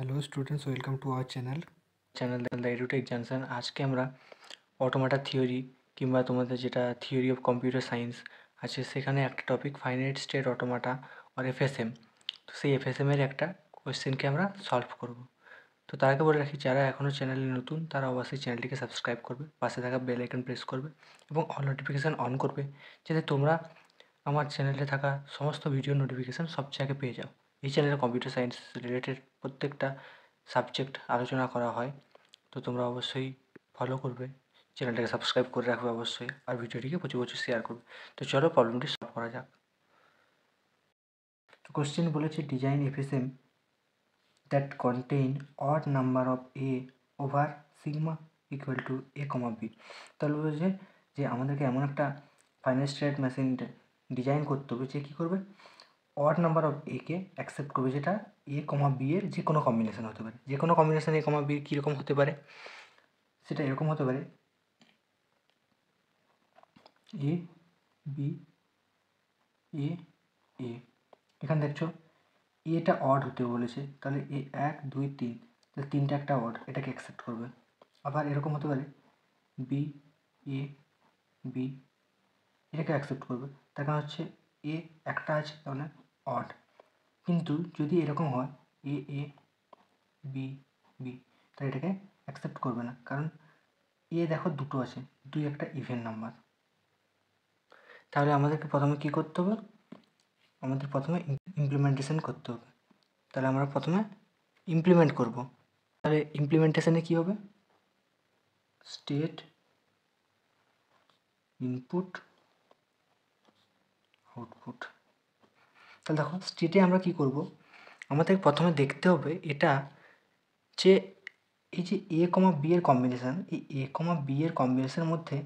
Hello students, welcome to our channel the Edutech Junction. আজকে আমরা অটোমাটা theory কিংবা তোমাদের যেটা থিওরি অফ কম্পিউটার সায়েন্স আছে সেখানে একটা টপিক ফাইনাইট স্টেট অটোমাটা আর এফএসএম, তো সেই এফএসএমের একটা কোয়েশ্চেনকে আমরা সলভ করব। তো তার আগে বলে রাখি, যারা এখনও চ্যানেলে নতুন তারা অবশ্যই চ্যানেলটিকে সাবস্ক্রাইব করবে, পাশে থাকা বেল আইকন প্রেস করবে এবং অল নোটিফিকেশান অন করবে, যাতে তোমরা আমার চ্যানেলে থাকা সমস্ত ভিডিও নোটিফিকেশান সবচেয়ে আগে পেয়ে যাও। এই চ্যানেলে কম্পিউটার সায়েন্স রিলেটেড প্রত্যেকটা সাবজেক্ট আলোচনা করা হয়, তো তোমরা অবশ্যই ফলো করবে, চ্যানেলটাকে সাবস্ক্রাইব করে রাখবে অবশ্যই, আর ভিডিওটিকে প্রচুর প্রচুর শেয়ার করবে। তো চলো প্রবলেমটি সলভ করা যাক। তো কোশ্চেন বলেছে design FSM that contain odd number of A over sigma equal to A comma B. তাহলে বলেছে যে আমাদেরকে এমন একটা ফাইনাইট স্টেট মেশিন ডিজাইন করতে হবে যে কী করবে, অড নাম্বার অফ একে অ্যাকসেপ্ট করবে, যেটা এ কমা বি এর যে কোনো কম্বিনেশন হতে পারে। যে কোনো কম্বিনেশন এ কমা বি কীরকম হতে পারে, সেটা এরকম হতে পারে এ বি এ এ। এখানে দেখছো এটা অড হতে বলেছে, তাহলে এ 1 2 3, তাহলে তিনটা একটা অড, এটাকে অ্যাকসেপ্ট করবে। আবার এরকম হতে পারে বি এ বি, এটাকে অ্যাকসেপ্ট করবে, তার কারণ হচ্ছে এ একটা আছে তাহলে অড। কিন্তু যদি এরকম হয় এ এ বি বি, তাহলে এটাকে অ্যাকসেপ্ট করবে না, কারণ এ দেখো দুটো আছে, দুই একটা ইভেন নাম্বার। তাহলে আমাদেরকে প্রথমে কী করতে হবে, আমাদের প্রথমে ইমপ্লিমেন্টেশন করতে হবে। তাহলে আমরা প্রথমে ইমপ্লিমেন্ট করব। তাহলে ইমপ্লিমেন্টেশনে কী হবে, স্টেট ইনপুট আউটপুট। তাহলে দেখো স্টেটে আমরা কি করব, আমাদের প্রথমে দেখতে হবে এটা যে এই যে এ কমা বি এর কম্বিনেশান, এই এ কমা বি এর কম্বিনেশনের মধ্যে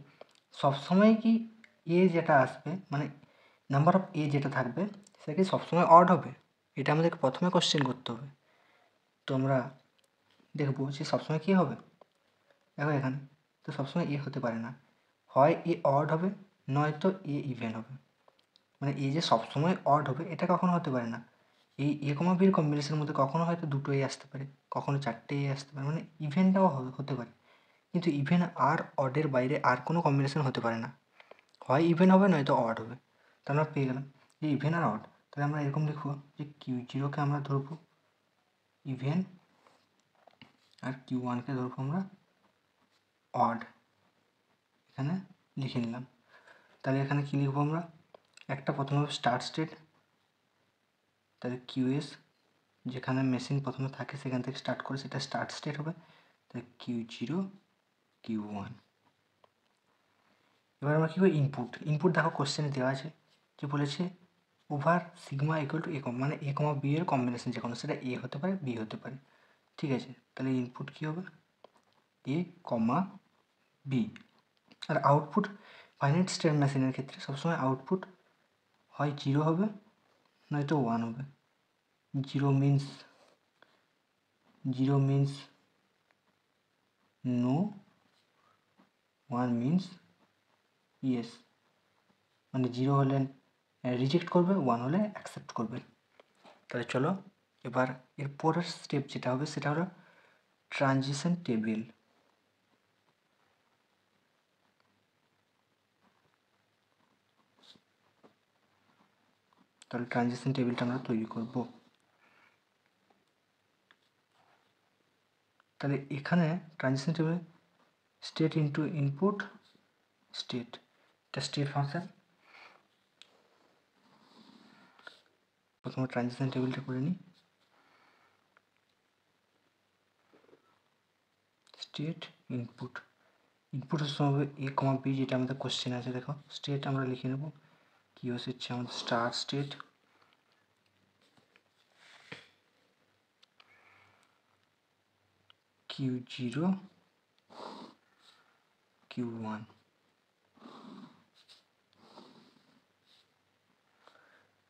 সবসময় কি এ যেটা আসবে, মানে নাম্বার অফ এ যেটা থাকবে সেটা কি সবসময় অড হবে, এটা আমাদেরকে প্রথমে কোশ্চেন করতে হবে। তো আমরা দেখবো যে সবসময় কী হবে। দেখো এখানে তো সবসময় এ হতে পারে না, হয় এ অড হবে নয়তো এ ইভেন হবে। মানে এ যে সবসময় অড হবে এটা কখনো হতে পারে না। এই এ কমা বির কম্বিনেশনের মধ্যে কখনো হয়তো দুটো এ আসতে পারে, কখনো চারটে এ আসতে পারে, মানে ইভেনটাও হতে পারে। কিন্তু ইভেন আর অডের বাইরে আর কোনো কম্বিনেশন হতে পারে না, হয় ইভেন হবে নয়তো অড হবে। তো আমরা পেয়ে গেলাম যে ইভেন আর অড। তাহলে আমরা এরকম লিখবো যে কিউ জিরোকে আমরা ধরবো ইভেন আর কিউ ওয়ানকে ধরবো আমরা অড। এখানে লিখে নিলাম। তাহলে এখানে কী লিখবো আমরা, একটা প্রথমে স্টার্ট স্টেট, তাহলে কিউএস যেখানে মেশিন প্রথমে থাকে সেখান থেকে স্টার্ট করে সেটা স্টার্ট স্টেট হবে, তাহলে কিউ জিরো কিউ ওয়ান। এবার আমরা কী করবো, ইনপুট দেখো কোশ্চেনে দেওয়া আছে যে বলেছে ওভার সিগমা ইকুয়াল টু এ কম, মানে এ কমা বি এর কম্বিনেশন যে কোনো, সেটা এ হতে পারে বি হতে পারে। ঠিক আছে, তাহলে ইনপুট কী হবে এ কমা বি। আর আউটপুট ফাইনাইট স্টেট মেশিনের ক্ষেত্রে সবসময় আউটপুট হয় জিরো হবে নয়তো ওয়ান হবে। Zero means no, one means yes, মানে জিরো হলে রিজেক্ট করবে, ওয়ান হলে অ্যাকসেপ্ট করবে। তাহলে চলো এবার এর পরের স্টেপ যেটা হবে সেটা হলো ট্রানজিশন টেবিল। তাহলে ট্রানজিশন টেবিলটা আমরা তৈরি করব। তাহলে এখানে transition table state into input state, এটা স্টেট ফাংশন। প্রথমে ট্রানজিশন টেবিলটা করে নিই, স্টেট ইনপুট ইনপুটের সময় হবে এ কমা বি, যেটা আমাদের কোশ্চেন আছে। দেখো স্টেট আমরা লিখে নেব, কি হচ্ছে আমাদের start state, Q zero Q one.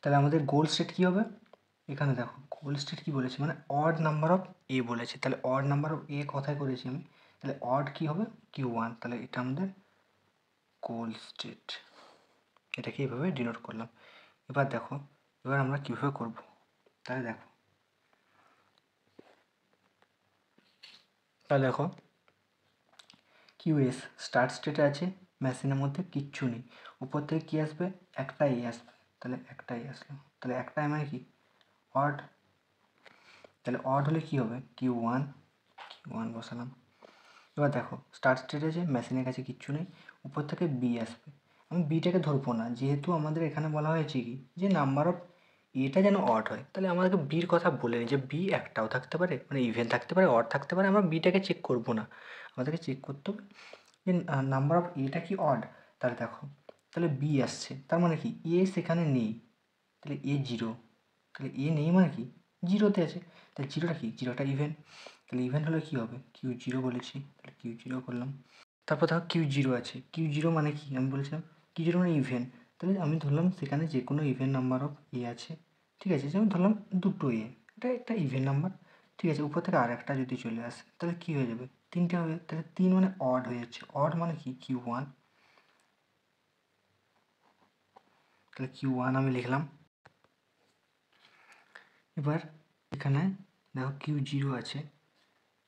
তাহলে আমাদের গোল স্টেট কী হবে, এখানে দেখো গোল স্টেট কী বলেছে, মানে অড নাম্বার অফ এ বলেছে, তাহলে অড নাম্বার অফ এ কথায় করেছি আমি, তাহলে অড কী হবে কিউ ওয়ান, তাহলে এটা আমাদের গোল স্টেট। এটাকে এইভাবে ডিনোট করলাম। এবার আমরা কীভাবে করব, তাহলে দেখো তাহলে দেখো কিউএস স্টার্ট স্টেটে আছে, মেশিনের মধ্যে কিচ্ছু নেই, উপর থেকে কী আসবে, একটা এ আসবে, তাহলে একটা এ আসলো, তাহলে একটা মানে কি অড, তাহলে অড হলে কী হবে, কিউ ওয়ান বসালাম। এবার দেখো স্টার্ট স্টেটে আছে, মেশিনের কাছে কিচ্ছু নেই, উপর থেকে বি আসবে, আমি বিটাকে ধরবো না, যেহেতু আমাদের এখানে বলা হয়েছে কি যে নাম্বার অফ এটা যেন অড হয়, তাহলে আমাদেরকে বির কথা বলে নি যে বি একটাও থাকতে পারে, মানে ইভেন থাকতে পারে, অড থাকতে পারে, আমরা বিটাকে চেক করবো না, আমাদেরকে চেক করতে হবে যে নাম্বার অফ এটা কি অড। তাহলে দেখো তাহলে বি আসছে, তার মানে কি এ সেখানে নেই, তাহলে এ জিরো, তাহলে এ নেই মানে কি জিরোতে আছে, তাহলে জিরোটা কি, জিরোটা ইভেন, তাহলে ইভেন হলে কী হবে, কিউ জিরো বলেছি, তাহলে কিউ জিরো করলাম। তারপর দেখো কিউ জিরো আছে, কিউ জিরো মানে কি আমি বলেছিলাম, কিউ জিরো মানে ইভেন, তাহলে আমি ধরলাম সেখানে যে কোনো ইভেন নাম্বার অফ এ আছে, ঠিক আছে, যেমন ধরলাম দুটো এ, এটা একটা ইভেন নাম্বার, ঠিক আছে, উপর থেকে আর একটা যদি চলে আসে তাহলে কী হয়ে যাবে, তিনটে হবে, তাহলে তিন মানে অড হয়ে যাচ্ছে, অড মানে কি কিউ ওয়ান, তাহলে কিউ ওয়ান আমি লিখলাম। এবার এখানে দেখো কিউ জিরো আছে,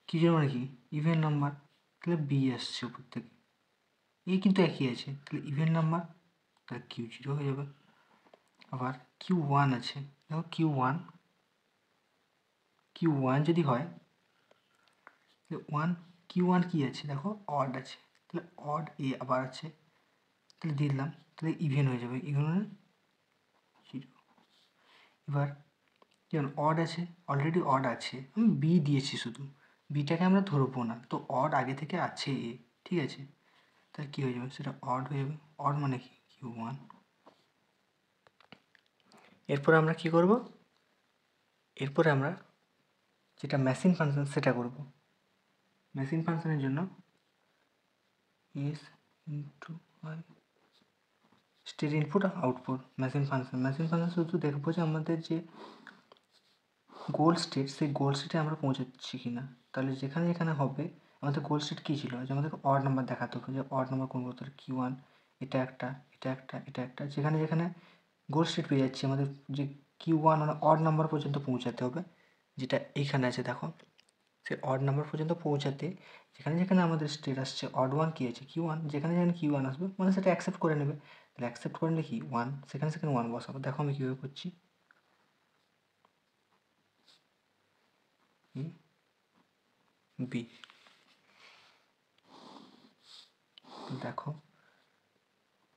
কিউ জিরো মানে কি ইভেন নাম্বার, তাহলে বি আসছে উপর থেকে, এই কিন্তু একই আছে, তাহলে ইভেন নাম্বার, তাহলে কিউ জিরো হয়ে যাবে। আবার কিউ ওয়ান আছে, দেখো কিউ ওয়ান যদি হয়, তাহলে কিউ ওয়ান কী আছে দেখো অড আছে, তাহলে অড এ আবার আছে, তাহলে দিয়ে দিলাম, তাহলে ইভেন হয়ে যাবে, ইভেন মানে জিরো। এবার যেমন অড আছে, অলরেডি অড আছে, আমি বি দিয়েছি শুধু, বিটাকে আমরা ধরবো না, তো অড আগে থেকে আছে এ, ঠিক আছে, তাহলে কী হয়ে যাবে, সেটা অড হয়ে যাবে, অড মানে কি কিউ ওয়ান। এরপর আমরা কি করব, এরপরে আমরা যেটা মেশিন ফাংশন সেটা করব। মেশিন ফাংশনের জন্য S into Y state input output machine function শুধু দেখবো যে আমাদের যে গোল স্টেট, সেই গোল স্টেটে আমরা পৌঁছাচ্ছি কি না, তাহলে যেখানে যেখানে হবে আমাদের গোল স্টেট কী ছিল, যে আমাদেরকে অড নাম্বার দেখাতে হবে, যে অড নাম্বার কোনগুলো, তাহলে কিউ ওয়ান, এটা একটা, এটা একটা, এটা একটা, যেখানে যেখানে গোল স্টেট পেয়ে যাচ্ছি আমাদের যে কিউ ওয়ান মানে অড নাম্বার পর্যন্ত পৌঁছাতে হবে, যেটা এইখানে আছে দেখো, সে অড নাম্বার পর্যন্ত পৌঁছাতে যেখানে যেখানে আমাদের স্টেট আসছে অড ওয়ান কী আছে কিউ ওয়ান, যেখানে যেখানে কিউ ওয়ান আসবে মানে সেটা অ্যাকসেপ্ট করে নেবে, তাহলে অ্যাকসেপ্ট করে নিলে কি ওয়ান, সেখানে সেখানে ওয়ান বসাবো, দেখো আমি কীভাবে করছি, বি, দেখো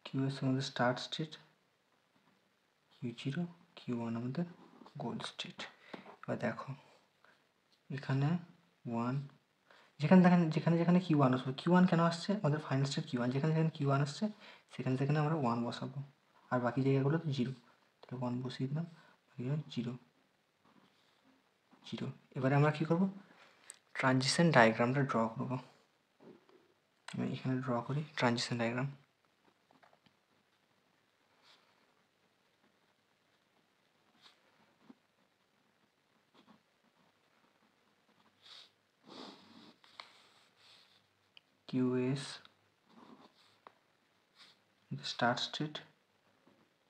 কিউ এর আমাদের start state, Q zero, Q one আমাদের গোল স্টেট। এবার দেখো এখানে ওয়ান, যেখানে দেখেন যেখানে যেখানে কিউ ওয়ান আসবে, কিউ ওয়ান কেন আসছে আমাদের ফাইনাল স্টেট কিউ ওয়ান, যেখানে যেখানে কিউ ওয়ান আসছে সেখানে সেখানে আমরা ওয়ান বসাবো, আর বাকি জায়গাগুলোতে জিরো, তাহলে ওয়ান বসিয়ে দিলাম, বাকি জিরো জিরো। এবারে আমরা কী করবো, ট্রানজিশন ডায়াগ্রামটা ড্র করবো, আমি এখানে ড্র করি transition diagram. QS start state,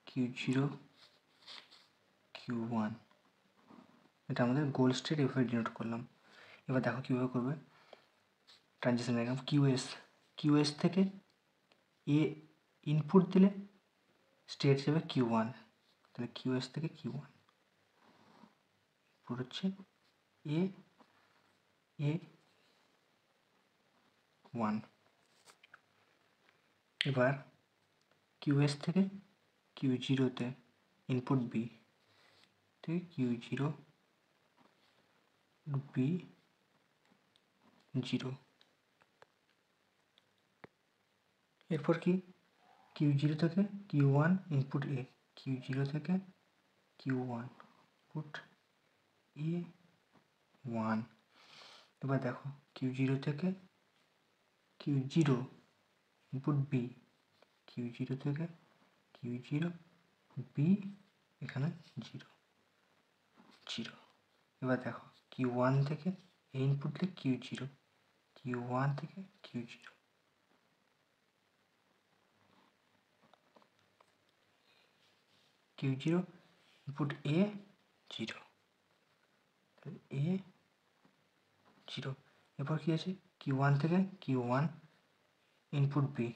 Q zero, Q one, এটা আমাদের গোল স্টেট এভাবে ডিনোট করলাম। এবার দেখো কীভাবে করবে ট্রানজিশন ডায়াগ্রাম, কিউএস থেকে এ ইনপুট দিলে স্টেট যাবে কিউ ওয়ান, তাহলে কিউএস থেকে কিউ ওয়ান ইনপুট হচ্ছে এ এ ওয়ান। এবার কিউএস থেকে কিউ জিরোতে ইনপুট বি, থেকে কিউ জিরো বি জিরো। এরপর কি কিউ জিরো থেকে Q one input A, Q zero থেকে Q one input A one. এবার দেখো কিউ জিরো থেকে Q zero input B, Q zero থেকে কিউ জিরো বি, এখানে জিরো জিরো। এবার দেখো কিউ ওয়ান থেকে এ ইনপুট দিলে কিউ জিরো, কিউ ওয়ান থেকে Q zero, Q zero input A zero, A zero. এরপর কী আছে Q1 থেকে Q1 input B,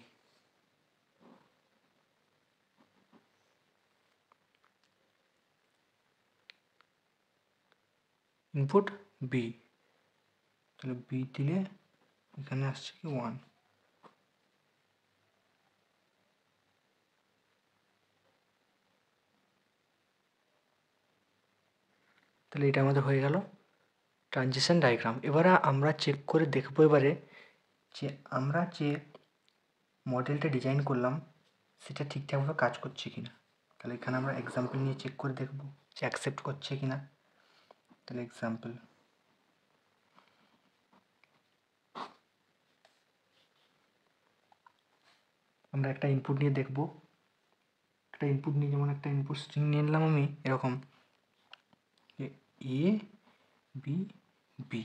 input B, তাহলে বি দিলে এখানে আসছে কি 1। তাহলে এটা আমাদের হয়ে গেল ট্রানজিশন ডায়াগ্রাম। এবারে আমরা চেক করে দেখবো এবারে যে আমরা যে মডেলটা ডিজাইন করলাম সেটা ঠিকঠাকভাবে কাজ করছে কি না। তাহলে এখানে আমরা এক্সাম্পল নিয়ে চেক করে দেখব যে অ্যাকসেপ্ট করছে কি না। তাহলে এক্সাম্পল, আমরা একটা ইনপুট নিয়ে দেখব, একটা ইনপুট নিয়ে যেমন একটা ইনপুট স্ট্রিং নিয়ে নিলাম আমি এরকম এ বি বি।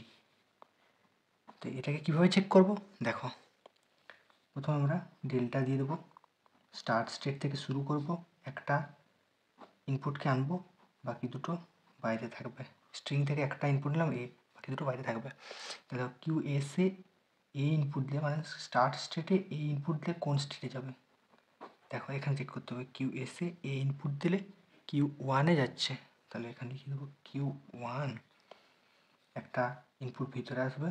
তো এটাকে কীভাবে চেক করব দেখো, প্রথমে আমরা ডেল্টা দিয়ে দেবো, স্টার্ট স্টেট থেকে শুরু করব, একটা ইনপুটকে আনবো, বাকি দুটো বাইরে থাকবে। স্ট্রিং থেকে একটা ইনপুট নিলাম এ, বাকি দুটো বাইরে থাকবে। দেখো কিউ এসে এ ইনপুট দিলে মানে স্টার্ট স্টেটে এ ইনপুট দিলে কোন স্টেটে যাবে দেখো এখানে চেক করতে হবে। কিউ এসে এ ইনপুট দিলে কিউ ওয়ানে যাচ্ছে, তাহলে এখানে লিখে দেবো কিউ ওয়ান, একটা ইনপুট ভিতরে আসবে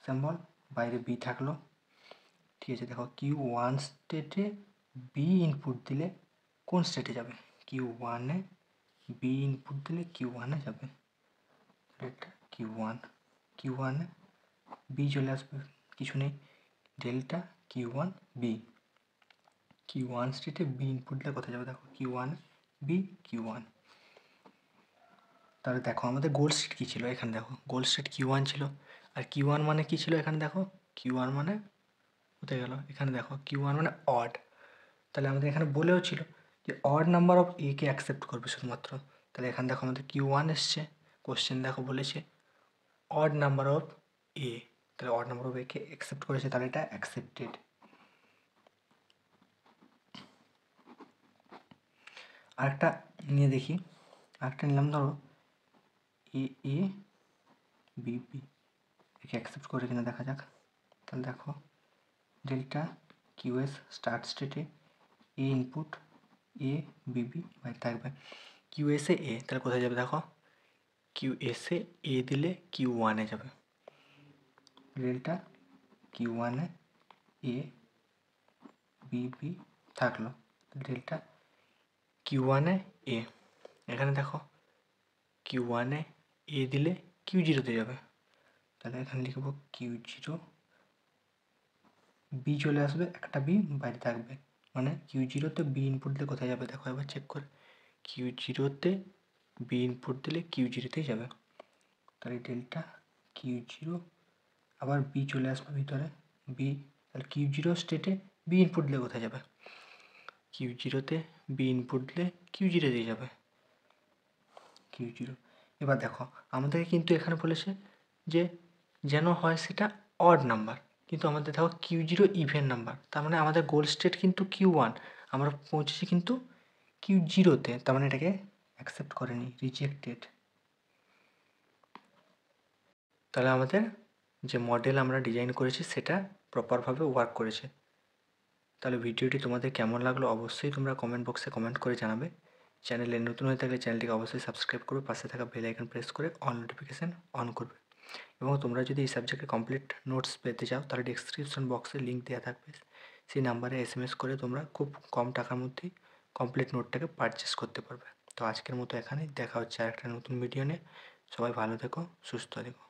সিম্বল, বাইরে বি থাকলো, ঠিক আছে। দেখো কিউ ওয়ান স্টেটে বি ইনপুট দিলে কোন স্টেটে যাবে, কিউ ওয়ানে বি ইনপুট দিলে কিউ ওয়ানে যাবে, এটা কিউ ওয়ান, কিউ ওয়ানে বি চলে আসবে, কিছু নেই, delta Q one B, Q one স্টেটে বি ইনপুট দিলে কোথায় যাবে দেখো Q one B Q one. তাহলে দেখো আমাদের গোল স্টেট কী ছিল, এখানে দেখো গোল স্টেট কিউ ওয়ান ছিল, আর কিউ ওয়ান মানে কী ছিল এখানে দেখো, কিউ ওয়ান মানে কোথায় গেল, এখানে দেখো কিউ ওয়ান মানে অড। তাহলে আমাদের এখানে বলেও ছিল যে odd number of A K accept করবে শুধুমাত্র। তাহলে এখানে দেখো আমাদের কিউ ওয়ান এসছে, কোশ্চেন দেখো বলেছে অড নাম্বার অফ এ, তাহলে odd number of A K accept করেছে, তাহলে এটা অ্যাকসেপ্টেড। আরেকটা নিয়ে দেখি, আরেকটা নিলাম ধরো এ এ বি বি, একে অ্যাকসেপ্ট করে কিনা দেখা যাক। তাহলে দেখো ডেল্টা কিউএস স্টার্ট স্টেটে এ ইনপুট এ বি বি বাইরে থাকবে, কিউএসে এ, তাহলে কোথায় যাবে দেখো কিউএসে এ দিলে কিউ ওয়ানে যাবে, ডেল্টা কিউ ওয়ানে এ বি বি থাকলো, ডেল্টা কিউ ওয়ানে এ, এখানে দেখো কিউ ওয়ানে এ দিলে কিউ জিরোতে যাবে, তাহলে এখানে লিখবো কিউ জিরো, বি চলে আসবে, একটা বি বাইরে থাকবে, মানে কিউ জিরোতে বি ইনপুট দিলে কোথায় যাবে দেখো এবার চেক করে, কিউ জিরোতে বি ইনপুট দিলে কিউ জিরোতেই যাবে, তাহলে ডেল্টা কিউ জিরো, আবার বি চলে আসবে ভিতরে বি, তাহলে কিউ জিরো স্টেটে বি ইনপুট দিলে কোথায় যাবে, কিউ জিরোতে বি ইনপুট দিলে কিউ জিরোতেই যাবে, কিউ জিরো। এবার দেখো আমাদেরকে কিন্তু এখানে বলেছে যে যেন হয় সেটা অড নাম্বার, কিন্তু আমাদের দেখো কিউ জিরো ইভেন নাম্বার, তার মানে আমাদের গোল স্টেট কিন্তু কিউ ওয়ান, আমরা পৌঁছেছি কিন্তু কিউ জিরোতে, তার মানে এটাকে অ্যাকসেপ্ট করেনি, রিজেক্টেড। তাহলে আমাদের যে মডেল আমরা ডিজাইন করেছি সেটা প্রপারভাবে ওয়ার্ক করেছে। তাহলে ভিডিওটি তোমাদের কেমন লাগলো অবশ্যই তোমরা কমেন্ট বক্সে কমেন্ট করে জানাবে। চ্যানেলে নতুন হয়ে থাকলে চ্যানেলটিকে অবশ্যই সাবস্ক্রাইব করবে, পাশে থাকা বেল আইকন প্রেস করে অল নোটিফিকেশান অন করবে। এবং তোমরা যদি এই সাবজেক্টে কমপ্লিট নোটস পেতে চাও তাহলে ডেসক্রিপশন বক্সে লিঙ্ক দেওয়া থাকবে, সেই নাম্বারে এসএমএস করে তোমরা খুব কম টাকার মধ্যেই কমপ্লিট নোটটাকে পারচেস করতে পারবে। তো আজকের মতো এখানেই, দেখা হচ্ছে আর একটা নতুন ভিডিও নিয়ে। সবাই ভালো থেকো, সুস্থ থেকো।